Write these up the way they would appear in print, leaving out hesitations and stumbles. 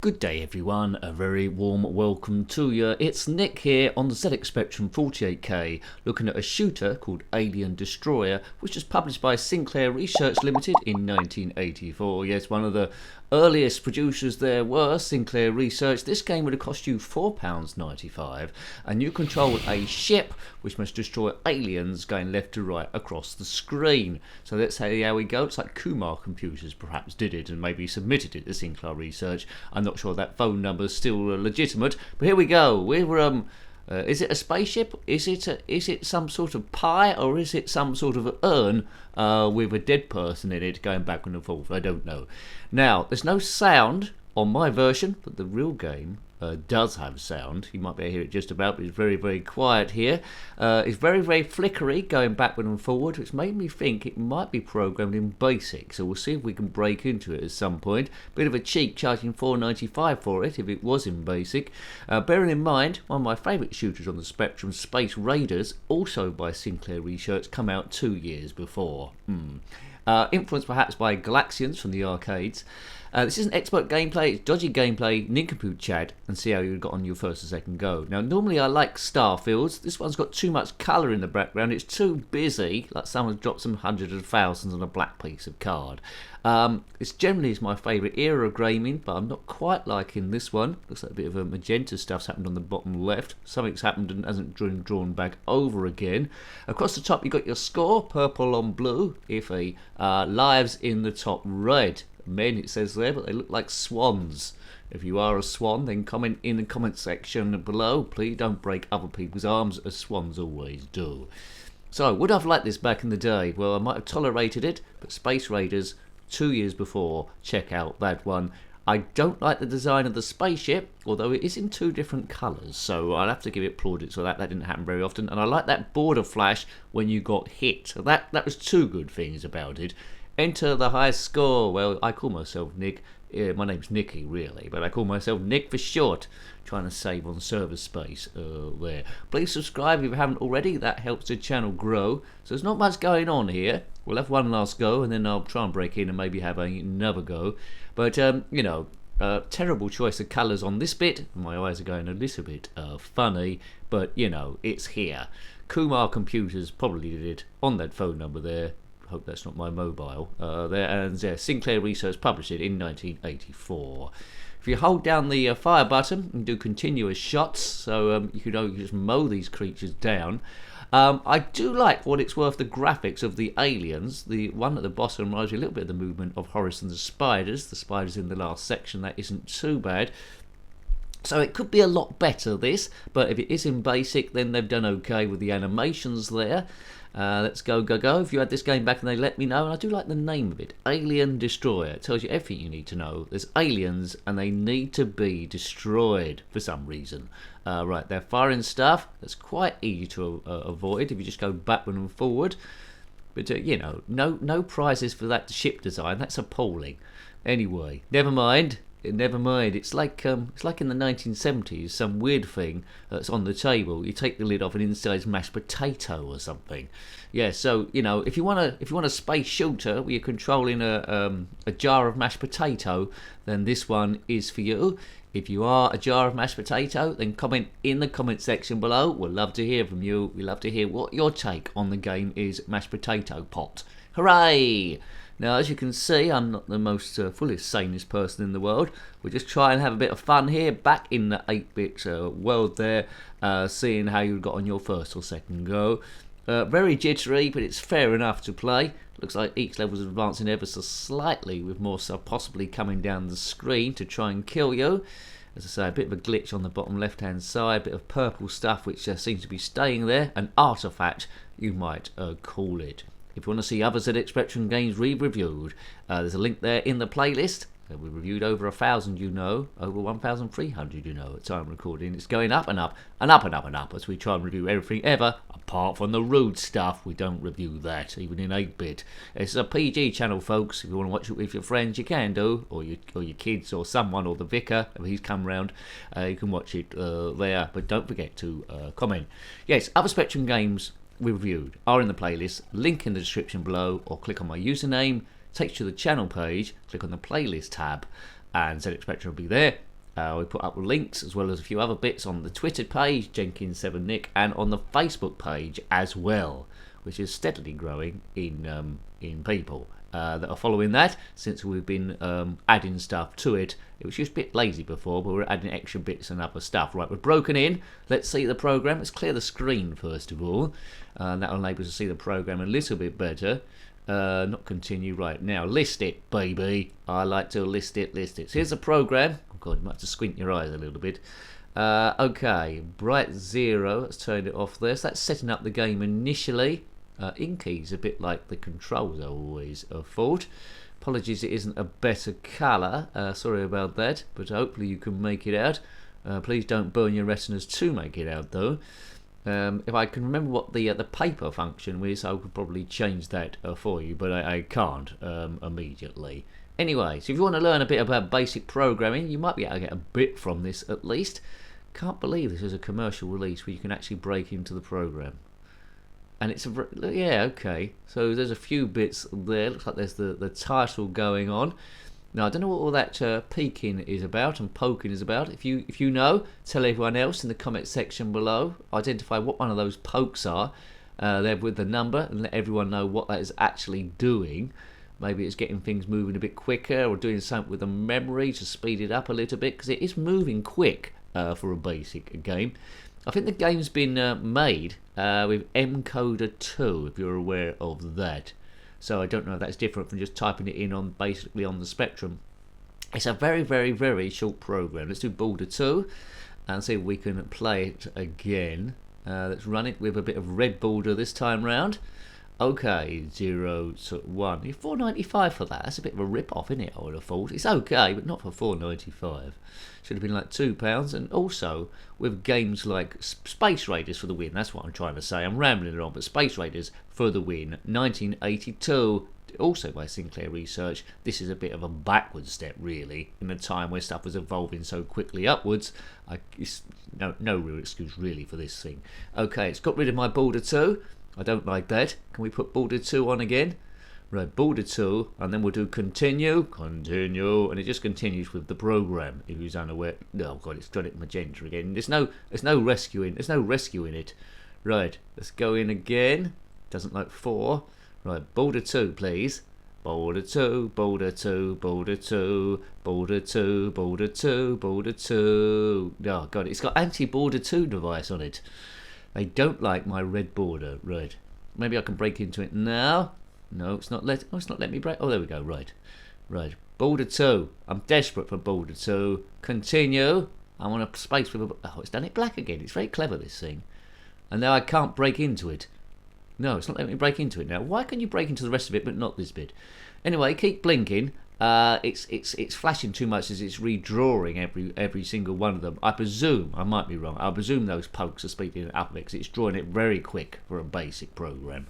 Good day everyone, a very warm welcome to you. It's Nick here on the ZxSpectrum 48K looking at a shooter called Alien Destroyer, which was published by Sinclair Research Limited in 1984. Yes, one of the earliest producers there were Sinclair Research. This game would have cost you £4.95 and you control a ship which must destroy aliens going left to right across the screen. So let's see how we go. It's like Kumar Computers perhaps did it and maybe submitted it to Sinclair Research. I'm not sure that phone number is still legitimate, but here we go. We're is it a spaceship? Is it some sort of pie, or is it some sort of urn with a dead person in it going back and forth? I don't know. Now, there's no sound on my version, but the real game does have sound. You might be able to hear it just about, but it's very, very quiet here. It's very, very flickery going backward and forward, which made me think it might be programmed in BASIC. So we'll see if we can break into it at some point. Bit of a cheek charging $4.95 for it if it was in BASIC. Bearing in mind, one of my favourite shooters on the Spectrum, Space Raiders, also by Sinclair Research, come out 2 years before. Influenced perhaps by Galaxians from the arcades. This isn't expert gameplay, it's dodgy gameplay, nincompoop chat, and see how you got on your first or second go. Now, normally I like Starfields. This one's got too much colour in the background. It's too busy, like someone's dropped some hundreds of thousands on a black piece of card. It's generally my favourite era of gaming, but I'm not quite liking this one. Looks like a bit of a magenta stuff's happened on the bottom left. Something's happened and hasn't been drawn back over again. Across the top, you've got your score, purple on blue, iffy. Lives in the top red. Men, it says there, but they look like swans. If you are a swan, then comment in the comment section below. Please don't break other people's arms, as swans always do. So, would I have liked this back in the day? Well, I might have tolerated it, but Space Raiders, 2 years before, check out that one. I don't like the design of the spaceship, although it is in two different colours, so I'll have to give it plaudits for that. That didn't happen very often. And I like that border flash when you got hit. So that was two good things about it. Enter the highest score. Well, I call myself Nick. My name's Nicky, really, but I call myself Nick for short. Trying to save on server space there. Please subscribe if you haven't already. That helps the channel grow. So there's not much going on here. We'll have one last go, and then I'll try and break in and maybe have another go. But, you know, terrible choice of colours on this bit. My eyes are going a little bit funny, but, you know, it's here. Kumar Computers probably did it on that phone number there. Hope that's not my mobile there, and Sinclair Research published it in 1984. If you hold down the fire button and do continuous shots, so you can just mow these creatures down. I do like, for what it's worth, the graphics of the aliens. The one at the bottom reminds me a little bit of the movement of Horace and the spiders. The spiders in the last section, that isn't too bad. So it could be a lot better, this, but if it is in BASIC, then they've done okay with the animations there. Let's go. If you had this game back and they let me know, and I do like the name of it, Alien Destroyer. It tells you everything you need to know. There's aliens and they need to be destroyed for some reason. Right, they're firing stuff that's quite easy to avoid if you just go backward and forward. But, you know, no prizes for that ship design. That's appalling. Anyway, never mind. It's like in the 1970s, some weird thing that's on the table. You take the lid off and inside's mashed potato or something. Yeah, so you know, if you want a space shooter where you're controlling a jar of mashed potato, then this one is for you. If you are a jar of mashed potato, then comment in the comment section below. We'd love to hear from you. We'd love to hear what your take on the game is. Mashed potato pot. Hooray! Now, as you can see, I'm not the most fullest, sanest person in the world. We're just trying to have a bit of fun here, back in the 8-bit world there, seeing how you got on your first or second go. Very jittery, but it's fair enough to play. Looks like each level's advancing ever so slightly, with more stuff possibly coming down the screen to try and kill you. As I say, a bit of a glitch on the bottom left-hand side, a bit of purple stuff which seems to be staying there, an artifact, you might call it. If you want to see other ZxSpectrum games we've reviewed, there's a link there in the playlist. We've reviewed over 1,000, you know, over 1,300, you know, at time recording. It's going up and up and up and up and up as we try and review everything ever, apart from the rude stuff. We don't review that, even in 8-bit. It's a PG channel, folks. If you want to watch it with your friends, you can do, or your kids, or someone, or the vicar, if he's come round, you can watch it there. But don't forget to comment. Yes, other Spectrum games we reviewed are in the playlist. Link in the description below, or click on my username. Takes you to the channel page. Click on the playlist tab, and ZxSpectrum will be there. We put up links as well as a few other bits on the Twitter page, Jenkins7Nick, and on the Facebook page as well, which is steadily growing in people that are following that, since we've been adding stuff to it. It was just a bit lazy before, but we're adding extra bits and other stuff. Right, we're broken in. Let's see the program. Let's clear the screen first of all. That will enable us to see the program a little bit better. Not continue. Right, now list it, baby. I like to list it. So here's the program. Oh god, you might have to squint your eyes a little bit. Okay, bright 0. Let's turn it off there. So that's setting up the game initially. Inky's a bit like the controls I always thought. Apologies it isn't a better colour, sorry about that, but hopefully you can make it out. Please don't burn your retinas to make it out though. If I can remember what the paper function was, I could probably change that for you, but I can't immediately. Anyway, so if you want to learn a bit about basic programming, you might be able to get a bit from this at least. Can't believe this is a commercial release where you can actually break into the program. And it's yeah, okay, so there's a few bits there. Looks like there's the title going on. Now I don't know what all that peeking is about and poking is about. If you know, tell everyone else in the comment section below. Identify what one of those pokes are there with the number, and let everyone know what that is actually doing. Maybe it's getting things moving a bit quicker, or doing something with the memory to speed it up a little bit, because it is moving quick for a basic game. I think the game's been made with Encoder 2, if you're aware of that. So I don't know if that's different from just typing it in on basically on the Spectrum. It's a very, very, very short program. Let's do border 2 and see if we can play it again. Let's run it with a bit of red border this time round. Okay, 0 to 1. You're $4.95 for that. That's a bit of a rip-off, isn't it? I would have thought. It's okay, but not for $4.95. Should have been like £2. And also, with games like Space Raiders for the win. That's what I'm trying to say. I'm rambling it on, but Space Raiders for the win. 1982. Also by Sinclair Research. This is a bit of a backward step, really, in a time where stuff was evolving so quickly upwards. It's no real excuse, really, for this thing. Okay, it's got rid of my border 2. I don't like that. Can we put border 2 on again? Right, border 2, and then we'll do continue, and it just continues with the program. If you're unaware, oh god, it's got it magenta again. There's no rescuing it. Right, let's go in again. Doesn't like 4. Right, border 2, please. Border 2, border 2, border 2, border 2, border 2, border 2. Oh god, it's got anti-border 2 device on it. They don't like my red border. Right. Maybe I can break into it now. No, it's not let me break. Oh, there we go. Right. Border 2. I'm desperate for border 2. Continue. I want a space with a... Oh, it's done it black again. It's very clever, this thing. And now I can't break into it. No, it's not letting me break into it now. Why can you break into the rest of it but not this bit? Anyway, keep blinking. It's flashing too much as it's redrawing every single one of them. I presume, I might be wrong, I presume those pokes are speeding it up because it's drawing it very quick for a basic program.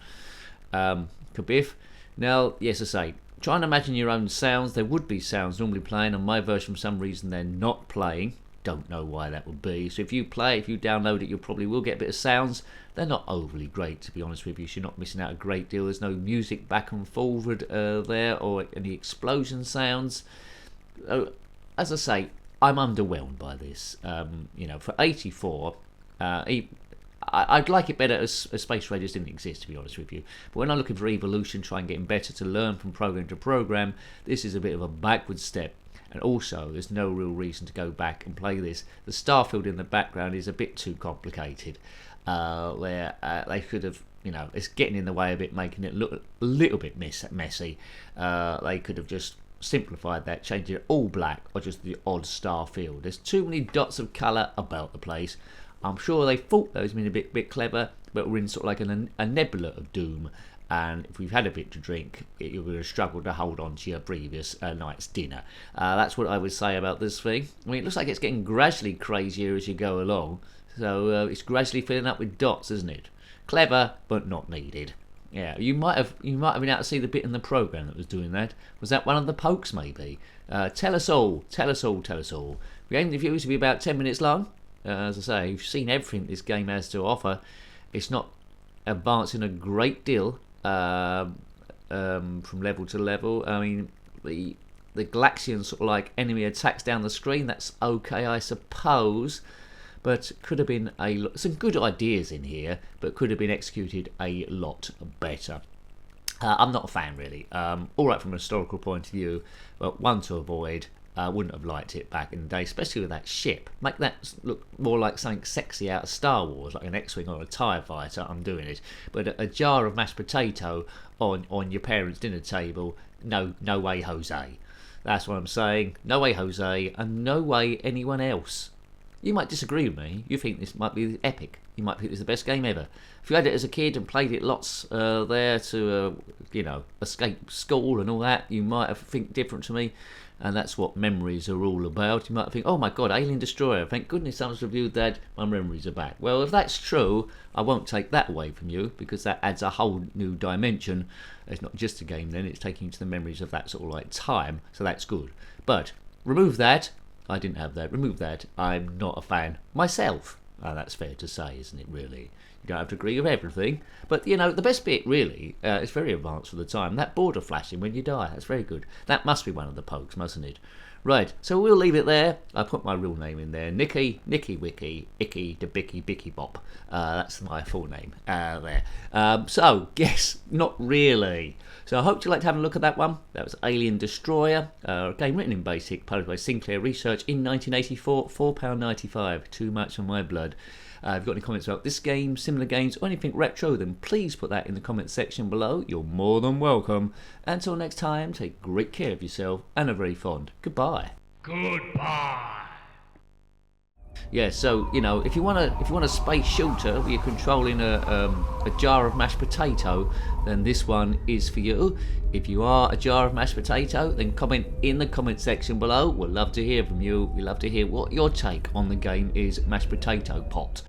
Kabiff. Now, yes, I say, try and imagine your own sounds. There would be sounds normally playing. On my version, for some reason, they're not playing. Don't know why that would be. So if you download it, you probably will get a bit of sounds. They're not overly great, to be honest with you. So you're not missing out a great deal. There's no music back and forward there, or any explosion sounds. As I say, I'm underwhelmed by this. For 84, I'd like it better as Space Raiders didn't exist, to be honest with you. But when I'm looking for evolution, trying getting better to learn from program to program, this is a bit of a backward step. And also, there's no real reason to go back and play this. The starfield in the background is a bit too complicated. Where they could have, it's getting in the way a bit, making it look a little bit messy. They could have just simplified that, changed it all black, or just the odd starfield. There's too many dots of colour about the place. I'm sure they thought those been a bit clever, but we're in sort of like a nebula of doom. And if we've had a bit to drink, you're going to struggle to hold on to your previous night's dinner. That's what I would say about this thing. I mean, it looks like it's getting gradually crazier as you go along. So it's gradually filling up with dots, isn't it? Clever, but not needed. Yeah, you might have been able to see the bit in the program that was doing that. Was that one of the pokes, maybe? Tell us all. We aim the viewers to be about 10 minutes long. As I say, you've seen everything this game has to offer. It's not advancing a great deal from level to level. I mean, the Galaxian sort of like enemy attacks down the screen. That's okay, I suppose. But could have been some good ideas in here, but could have been executed a lot better. I'm not a fan, really. All right from a historical point of view, but one to avoid. I wouldn't have liked it back in the day, especially with that ship. Make that look more like something sexy out of Star Wars, like an X-Wing or a TIE fighter. I'm doing it. But a jar of mashed potato on your parents' dinner table, no way, Jose. That's what I'm saying. No way, Jose, and no way anyone else. You might disagree with me. You think this might be epic. You might think this is the best game ever. If you had it as a kid and played it lots there to, escape school and all that, you might have think different to me. And that's what memories are all about. You might think, oh my god, Alien Destroyer, thank goodness someone's reviewed that, my memories are back. Well, if that's true, I won't take that away from you, because that adds a whole new dimension. It's not just a game then, it's taking you to the memories of that sort of like time, so that's good. But remove that, I didn't have that, remove that, I'm not a fan myself. That's fair to say, isn't it, really? You don't have to agree with everything. But, the best bit, really, it's very advanced for the time. That border flashing when you die, that's very good. That must be one of the pokes, mustn't it? Right, so we'll leave it there. I put my real name in there. Nicky Wiki, Icky de Bicky Bicky Bop. That's my full name there. So, guess not really. So I hope you liked having a look at that one. That was Alien Destroyer, a game written in BASIC, published by Sinclair Research in 1984, £4.95. Too much for my blood. If you've got any comments about this game, similar games, or anything retro, then please put that in the comments section below. You're more than welcome. Until next time, take great care of yourself and a very fond goodbye. Goodbye. Yeah, so if you want a space shooter where you're controlling a jar of mashed potato, then this one is for you. If you are a jar of mashed potato, then comment in the comment section below. We'd love to hear from you. We'd love to hear what your take on the game is, Mashed Potato Pot.